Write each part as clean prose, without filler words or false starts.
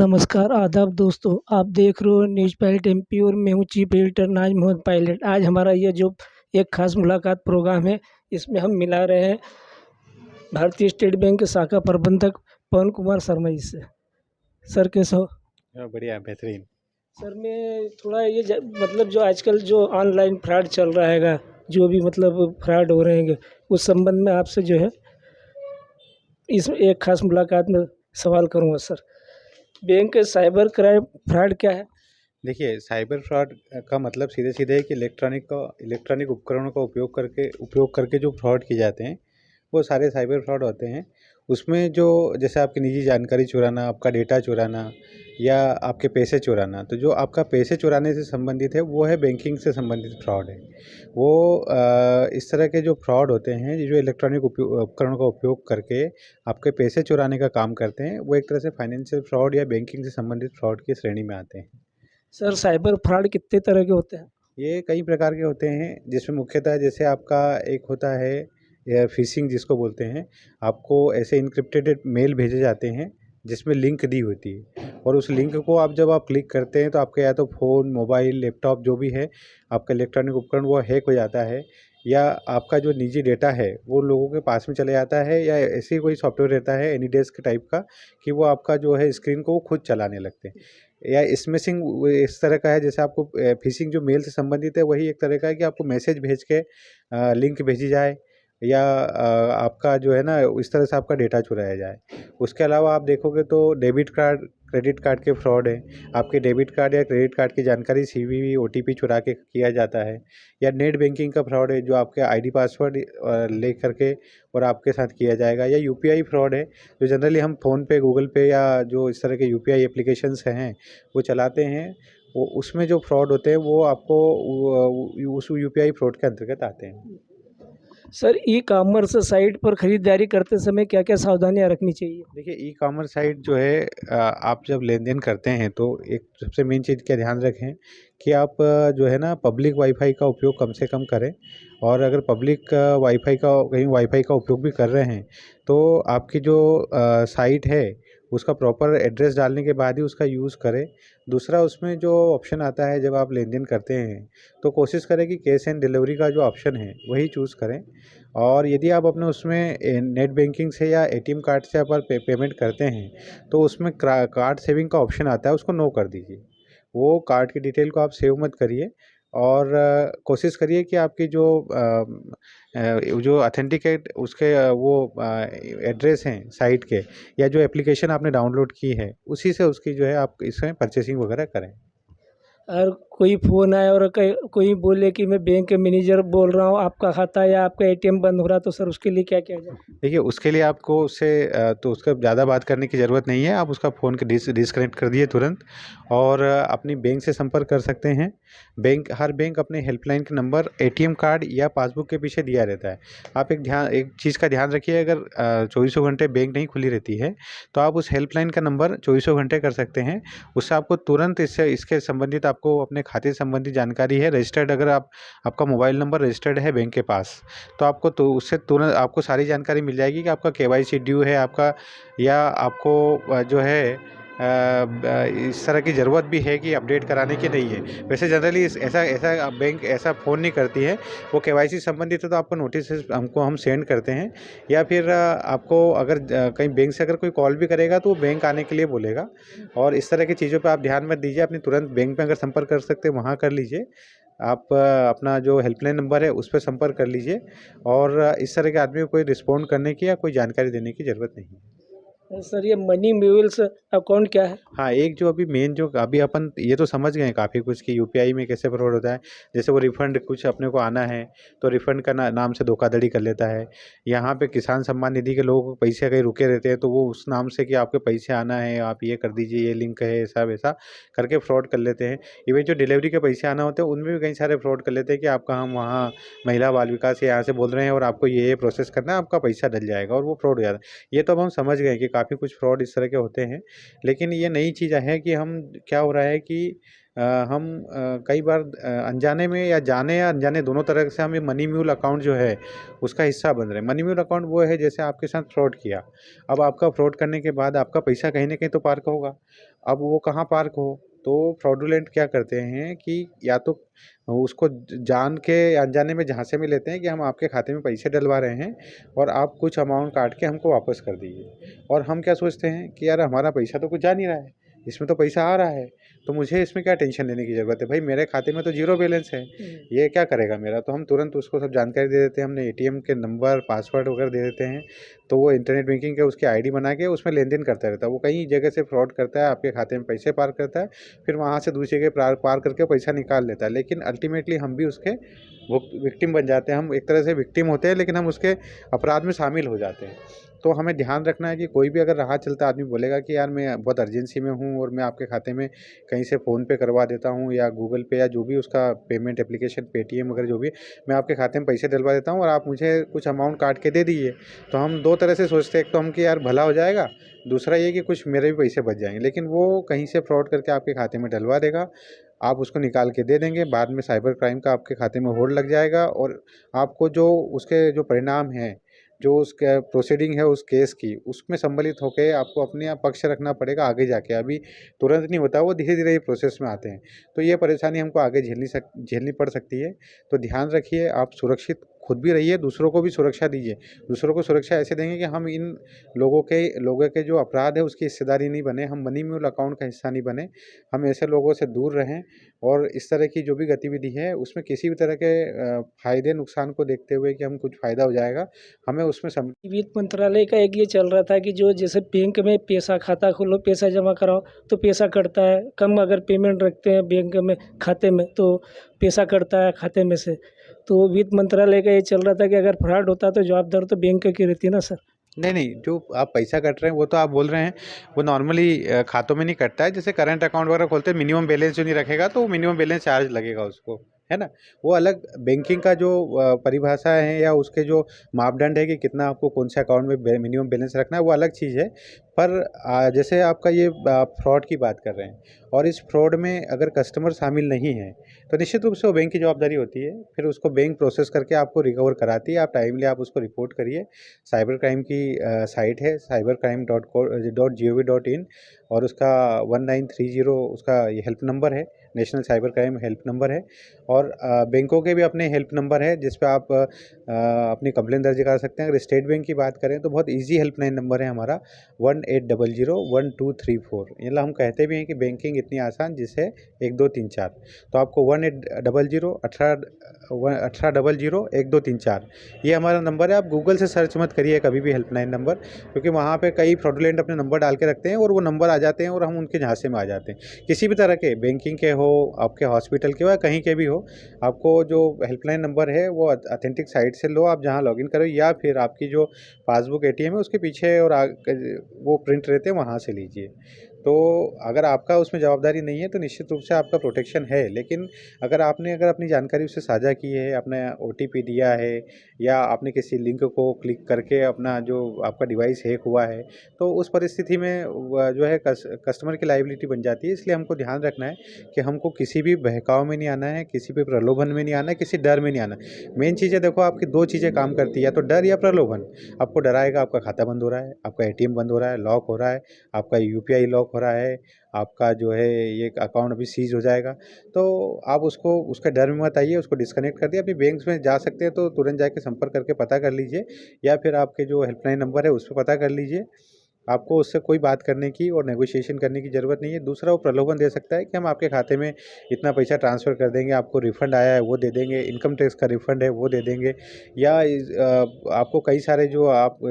नमस्कार, आदाब दोस्तों। आप देख रहे हो न्यूज़ पायलट एमपी और मैं हूँ चीफ एडिटर नाज मोहम्मद पायलट। आज हमारा ये जो एक ख़ास मुलाकात प्रोग्राम है, इसमें हम मिला रहे हैं भारतीय स्टेट बैंक के शाखा प्रबंधक पवन कुमार शर्मा जी से। सर कैसे हो? बढ़िया बेहतरीन। सर मैं थोड़ा ये मतलब जो आजकल जो ऑनलाइन फ्रॉड चल रहा हैगा, जो भी मतलब फ्रॉड हो रहे हैं, उस संबंध में आपसे जो है इस एक ख़ास मुलाकात में सवाल करूँगा sir. Bank cyber crime fraud क्या है? देखिए, साइबर फ्रॉड का मतलब सीधे-सीधे है कि इलेक्ट्रॉनिक उपकरणों का उपयोग करके जो फ्रॉड किए जाते हैं, वो सारे साइबर फ्रॉड होते हैं। उसमें जो जैसे आपकी निजी जानकारी चुराना, आपका डेटा चुराना या आपके पैसे चुराना, तो जो आपका पैसे चुराने से संबंधित है, वो है बैंकिंग से संबंधित फ्रॉड है। वो इस तरह के जो फ्रॉड होते हैं, ये जो इलेक्ट्रॉनिक उपकरणों का उपयोग करके आपके पैसे चुराने का काम करते हैं, वो एक तरह से फाइनेंशियल फ्रॉड या बैंकिंग से संबंधित फ्रॉड की श्रेणी में आते हैं। सर साइबर फ्रॉड कितने तरह के होते हैं? ये कई प्रकार के होते हैं, जिसमें मुख्यतः जैसे आपका एक होता है फ़िशिंग जिसको बोलते हैं। आपको ऐसे एन्क्रिप्टेड मेल भेजे जाते हैं जिसमें लिंक दी होती है, और उस लिंक को जब आप क्लिक करते हैं तो आपके या तो फ़ोन, मोबाइल, लैपटॉप जो भी है, आपका इलेक्ट्रॉनिक उपकरण वो हैक हो जाता है, या आपका जो निजी डेटा है वो लोगों के पास में चले जाता है, या ऐसे ही कोई सॉफ्टवेयर रहता है एनीडेस्क टाइप का कि वो आपका जो है स्क्रीन को वो खुद चलाने लगते हैं। या स्मैशिंग वो इस तरह का है, जैसे आपको फ़िशिंग जो मेल से संबंधित है वही एक तरह का है कि आपको मैसेज भेज के लिंक भेजी जाए, या आपका जो है ना इस तरह से आपका डेटा चुराया जाए। उसके अलावा आप देखोगे तो डेबिट कार्ड, क्रेडिट कार्ड के फ्रॉड हैं। आपके डेबिट कार्ड या क्रेडिट कार्ड की जानकारी सीवीवी, ओटीपी चुरा के किया जाता है। या नेट बैंकिंग का फ्रॉड है, जो आपके आईडी पासवर्ड ले करके और आपके साथ किया जाएगा। या यूपीआई फ्रॉड है, जो जनरली हम फ़ोन पे, गूगल पे या जो इस तरह के यूपीआई एप्लीकेशंस हैं वो चलाते हैं। वो उसमें जो फ्रॉड होते हैं वो आपको उस यूपीआई फ्रॉड के अंतर्गत आते हैं। सर ई कॉमर्स साइट पर खरीदारी करते समय क्या-क्या सावधानियाँ रखनी चाहिए? देखिए, ई कॉमर्स साइट जो है, आप जब लेन-देन करते हैं तो एक सबसे मेन चीज़ का ध्यान रखें कि आप जो है ना पब्लिक वाईफ़ाई का उपयोग कम से कम करें। और अगर पब्लिक वाईफ़ाई का उपयोग भी कर रहे हैं, तो आपकी जो साइट है उसका प्रॉपर एड्रेस डालने के बाद ही उसका यूज़ करें। दूसरा, उसमें जो ऑप्शन आता है जब आप लेन-देन करते हैं, तो कोशिश करें कि कैश एंड डिलीवरी का जो ऑप्शन है वही चूज़ करें। और यदि आप अपने उसमें नेट बैंकिंग से या एटीएम कार्ड से आप पेमेंट करते हैं, तो उसमें कार्ड सेविंग का ऑप्शन आता है, उसको नो कर दीजिए। वो कार्ड की डिटेल को आप सेव मत करिए, और कोशिश करिए कि आपकी जो ऑथेंटिकेट उसके एड्रेस हैं साइट के, या जो एप्लीकेशन आपने डाउनलोड की है उसी से उसकी जो है आप इसमें परचेसिंग वगैरह करें। और कोई फ़ोन आए और कोई बोले कि मैं बैंक के मैनेजर बोल रहा हूँ, आपका खाता या आपका एटीएम बंद हो रहा है, तो सर उसके लिए क्या किया जाए? देखिए, उसके लिए आपको तो उसका ज़्यादा बात करने की ज़रूरत नहीं है। आप उसका फ़ोन के डिस्कनेक्ट कर दिए तुरंत, और अपनी बैंक से संपर्क कर सकते हैं। हर बैंक अपने हेल्पलाइन का नंबर एटीएम कार्ड या पासबुक के पीछे दिया रहता है। आप एक चीज़ का ध्यान रखिए, अगर चौबीसों घंटे बैंक नहीं खुली रहती है, तो आप उस हेल्पलाइन का नंबर चौबीसों घंटे कर सकते हैं। उससे आपको तुरंत इसके संबंधित आपको अपने खाते से संबंधित जानकारी है रजिस्टर्ड, अगर आपका मोबाइल नंबर रजिस्टर्ड है बैंक के पास, तो आपको तो उससे तुरंत आपको सारी जानकारी मिल जाएगी कि आपका केवाईसी ड्यू है आपका, या आपको जो है इस तरह की ज़रूरत भी है कि अपडेट कराने की नहीं है। वैसे जनरली ऐसा ऐसा बैंक ऐसा फ़ोन नहीं करती है। वो केवाईसी संबंधित है तो आपको नोटिस हम सेंड करते हैं, या फिर आपको अगर कहीं बैंक से अगर कोई कॉल भी करेगा तो वो बैंक आने के लिए बोलेगा। और इस तरह की चीज़ों पे आप ध्यान मत दीजिए, अपनी तुरंत बैंक में अगर संपर्क कर सकते हैं वहाँ कर लीजिए। आप अपना जो हेल्पलाइन नंबर है उस पे संपर्क कर लीजिए, और इस तरह के आदमी को कोई रिस्पॉन्ड करने की या कोई जानकारी देने की ज़रूरत नहीं है। सर ये मनी म्यूल्स अकाउंट क्या है? हाँ, एक जो अभी मेन जो अभी अपन ये तो समझ गए हैं काफ़ी कुछ कि यूपीआई में कैसे फ्रॉड होता है। जैसे वो रिफ़ंड कुछ अपने को आना है, तो रिफ़ंड का नाम से धोखाधड़ी कर लेता है। यहाँ पे किसान सम्मान निधि के लोगों को पैसे कहीं रुके रहते हैं, तो वो उस नाम से कि आपके पैसे आना है, आप ये कर दीजिए, ये लिंक है, ऐसा-वैसा करके फ्रॉड कर लेते हैं। इवन जो डिलीवरी के पैसे आना होते हैं, उनमें भी कई सारे फ्रॉड कर लेते हैं कि आपका हम वहाँ महिला बाल विकास यहाँ से बोल रहे हैं और आपको ये प्रोसेस करना है, आपका पैसा डल जाएगा, और वो फ्रॉड हो जाता है। ये तो अब हम समझ गए कि काफ़ी कुछ फ्रॉड इस तरह के होते हैं। लेकिन ये नई चीज़ है कि हम क्या हो रहा है कि हम कई बार अनजाने में या अनजाने दोनों तरह से हम ये मनी म्यूल अकाउंट जो है उसका हिस्सा बन रहे हैं। मनी म्यूल अकाउंट वो है जैसे आपके साथ फ्रॉड किया, अब आपका फ्रॉड करने के बाद आपका पैसा कहीं न कहीं तो पार्क होगा। अब वो कहाँ पार्क हो, तो फ्रॉडुलेंट क्या करते हैं कि या तो उसको जान के अनजाने में झांसे में लेते हैं कि हम आपके खाते में पैसे डलवा रहे हैं और आप कुछ अमाउंट काट के हमको वापस कर दीजिए। और हम क्या सोचते हैं कि यार हमारा पैसा तो कुछ जा नहीं रहा है, इसमें तो पैसा आ रहा है, तो मुझे इसमें क्या टेंशन लेने की ज़रूरत है, भाई मेरे खाते में तो ज़ीरो बैलेंस है, ये क्या करेगा मेरा। तो हम तुरंत उसको सब जानकारी दे देते हैं, हमने एटीएम के नंबर, पासवर्ड वगैरह दे देते हैं, तो वो इंटरनेट बैंकिंग के उसकी आईडी बना के उसमें लेन-देन करता रहता है। वो कई जगह से फ्रॉड करता है, आपके खाते में पैसे पार करता है, फिर वहाँ से दूसरी जगह पार करके पैसा निकाल लेता है। लेकिन अल्टीमेटली हम भी उसके वो विक्टिम बन जाते हैं। हम एक तरह से विक्टिम होते हैं, लेकिन हम उसके अपराध में शामिल हो जाते हैं। तो हमें ध्यान रखना है कि कोई भी अगर राह चलता आदमी बोलेगा कि यार मैं बहुत अर्जेंसी में हूँ और मैं आपके खाते में कहीं से फ़ोन पे करवा देता हूँ या गूगल पे या जो भी उसका पेमेंट एप्लीकेशन पेटीएम वगैरह जो भी, मैं आपके खाते में पैसे डलवा देता हूँ और आप मुझे कुछ अमाउंट काट के दे दीजिए। तो हम 2 तरह से सोचते हैं, एक तो हम कि यार भला हो जाएगा, दूसरा ये कि कुछ मेरे भी पैसे बच जाएँगे। लेकिन वो कहीं से फ्रॉड करके आपके खाते में डलवा देगा, आप उसको निकाल के दे देंगे, बाद में साइबर क्राइम का आपके खाते में होल्ड लग जाएगा और आपको जो उसके जो परिणाम हैं, जो उसका प्रोसीडिंग है उस केस की, उसमें सम्मिलित होके आपको अपने आप पक्ष रखना पड़ेगा आगे जाके। अभी तुरंत नहीं होता, वो धीरे-धीरे ये प्रोसेस में आते हैं। तो ये परेशानी हमको आगे झेलनी पड़ सकती है। तो ध्यान रखिए, आप सुरक्षित खुद भी रहिए, दूसरों को भी सुरक्षा दीजिए। दूसरों को सुरक्षा ऐसे देंगे कि हम इन लोगों के जो अपराध है उसकी हिस्सेदारी नहीं बने, हम मनी म्यूल अकाउंट का हिस्सा नहीं बने। हम ऐसे लोगों से दूर रहें और इस तरह की जो भी गतिविधि है उसमें किसी भी तरह के फ़ायदे नुकसान को देखते हुए कि हम कुछ फ़ायदा हो जाएगा, हमें उसमें सम वित्त मंत्रालय का एक ये चल रहा था कि जो जैसे बैंक में पैसा खाता खोलो, पैसा जमा कराओ तो पैसा कटता है, कम अगर पेमेंट रखते हैं बैंक में खाते में तो पैसा कटता है खाते में से। तो वित्त मंत्रालय का ये चल रहा था कि अगर फ्रॉड होता है तो जवाबदार तो बैंक की रहती है ना सर। नहीं, नहीं, जो आप पैसा कट रहे हैं वो तो आप बोल रहे हैं, वो नॉर्मली खातों में नहीं कटता है। जैसे करंट अकाउंट वगैरह खोलते हैं, मिनिमम बैलेंस जो नहीं रखेगा तो मिनिमम बैलेंस चार्ज लगेगा उसको, है ना? वो अलग बैंकिंग का जो परिभाषा है या उसके जो मापदंड है कि कितना आपको कौन से अकाउंट में मिनिमम बैलेंस रखना है, वो अलग चीज़ है। पर जैसे आपका ये फ्रॉड की बात कर रहे हैं और इस फ्रॉड में अगर कस्टमर शामिल नहीं है, तो निश्चित रूप से वो बैंक की जवाबदारी होती है। फिर उसको बैंक प्रोसेस करके आपको रिकवर कराती है, आप टाइमली आप उसको रिपोर्ट करिए। साइबर क्राइम की साइट है cybercrime.gov.in और उसका 1930 उसका ये हेल्प नंबर है, national cyber crime help number है। और बैंकों के भी अपने हेल्प नंबर है जिस पे आप अपनी कंप्लेंट दर्ज करा सकते हैं। अगर स्टेट बैंक की बात करें तो बहुत ईजी हेल्पलाइन नंबर है हमारा 1800 1234। मतलब हम कहते भी हैं कि बैंकिंग इतनी आसान जिसे 1234, तो आपको 1800 1234 ये हमारा नंबर है। आप गूगल से सर्च मत करिए कभी भी हेल्पलाइन नंबर, क्योंकि वहाँ पे कई फ्रॉडुलेंट अपने नंबर डाल के रखते हैं और वो नंबर आ जाते हैं और हम उनके झांसे में आ जाते हैं। किसी भी तरह के बैंकिंग के हो, आपके हॉस्पिटल के हो या कहीं के भी हो, आपको जो हेल्पलाइन नंबर है वो ऑथेंटिक साइट से लो, आप जहाँ लॉगिन करो, या फिर आपकी जो पासबुक एटीएम है उसके पीछे और वो प्रिंट रहते हैं वहाँ से लीजिए। तो अगर आपका उसमें जवाबदारी नहीं है तो निश्चित रूप से आपका प्रोटेक्शन है। लेकिन अगर अपनी जानकारी उससे साझा की है, अपना ओटीपी दिया है या आपने किसी लिंक को क्लिक करके अपना जो आपका डिवाइस हैक हुआ है, तो उस परिस्थिति में जो है कस्टमर की लायबिलिटी बन जाती है। इसलिए हमको ध्यान रखना है कि हमको किसी भी बहकाव में नहीं आना है, किसी भी प्रलोभन में नहीं आना है, किसी डर में नहीं आना है। मेन चीज़ है, देखो आपकी 2 चीज़ें काम करती है, या तो डर या प्रलोभन। आपको डराएगा आपका खाता बंद हो रहा है, आपका एटीएम बंद हो रहा है, लॉक हो रहा है, आपका यूपीआई लॉक हो रहा है, आपका जो है ये अकाउंट अभी सीज हो जाएगा। तो आप उसको उसके डर में मत आइए, उसको डिस्कनेक्ट कर दिए। अपनी बैंक में जा सकते हैं तो तुरंत जाके संपर्क करके पता कर लीजिए, या फिर आपके जो हेल्पलाइन नंबर है उस पे पता कर लीजिए। आपको उससे कोई बात करने की और नेगोशिएशन करने की ज़रूरत नहीं है। दूसरा, वो प्रलोभन दे सकता है कि हम आपके खाते में इतना पैसा ट्रांसफ़र कर देंगे, आपको रिफ़ंड आया है वो दे देंगे, इनकम टैक्स का रिफ़ंड है वो दे देंगे, या आपको कई सारे जो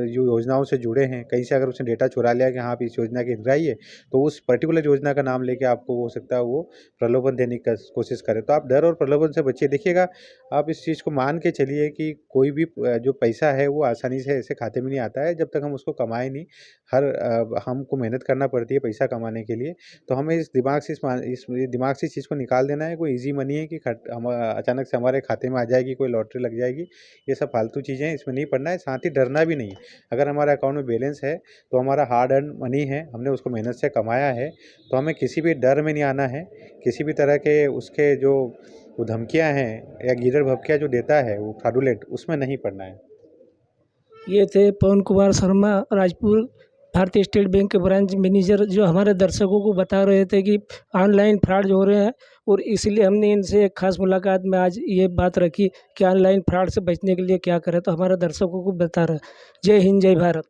योजनाओं से जुड़े हैं, कहीं से अगर उसने डेटा चुरा लिया कि हाँ, आप इस योजना के हितग्राही है, तो उस पर्टिकुलर योजना का नाम लेके आपको हो सकता है वो प्रलोभन देने की कोशिश करे। तो आप डर और प्रलोभन से बचिए। देखिएगा, आप इस चीज़ को मान के चलिए कि कोई भी जो पैसा है वो आसानी से ऐसे खाते में नहीं आता है जब तक हम उसको कमाएँ नहीं। हर हर हमको मेहनत करना पड़ती है पैसा कमाने के लिए, तो हमें इस दिमाग से इस चीज़ को निकाल देना है। कोई ईज़ी मनी है कि हम अचानक से हमारे खाते में आ जाएगी, कोई लॉटरी लग जाएगी, ये सब फालतू चीज़ें हैं, इसमें नहीं पड़ना है। साथ ही डरना भी नहीं है। अगर हमारे अकाउंट में बैलेंस है, तो हमारा हार्ड अर्न मनी है, हमने उसको मेहनत से कमाया है, तो हमें किसी भी डर में नहीं आना है। किसी भी तरह के उसके जो वो धमकियाँ हैं या गीदड़ भभकिया जो देता है वो फ्रॉडुलेंट, उसमें नहीं पड़ना है। ये थे पवन कुमार शर्मा राजपुर, भारतीय स्टेट बैंक के ब्रांच मैनेजर, जो हमारे दर्शकों को बता रहे थे कि ऑनलाइन फ्रॉड जो हो रहे हैं, और इसलिए हमने इनसे एक खास मुलाकात में आज ये बात रखी कि ऑनलाइन फ्रॉड से बचने के लिए क्या करें, तो हमारे दर्शकों को बता रहे हैं। जय हिंद, जय भारत।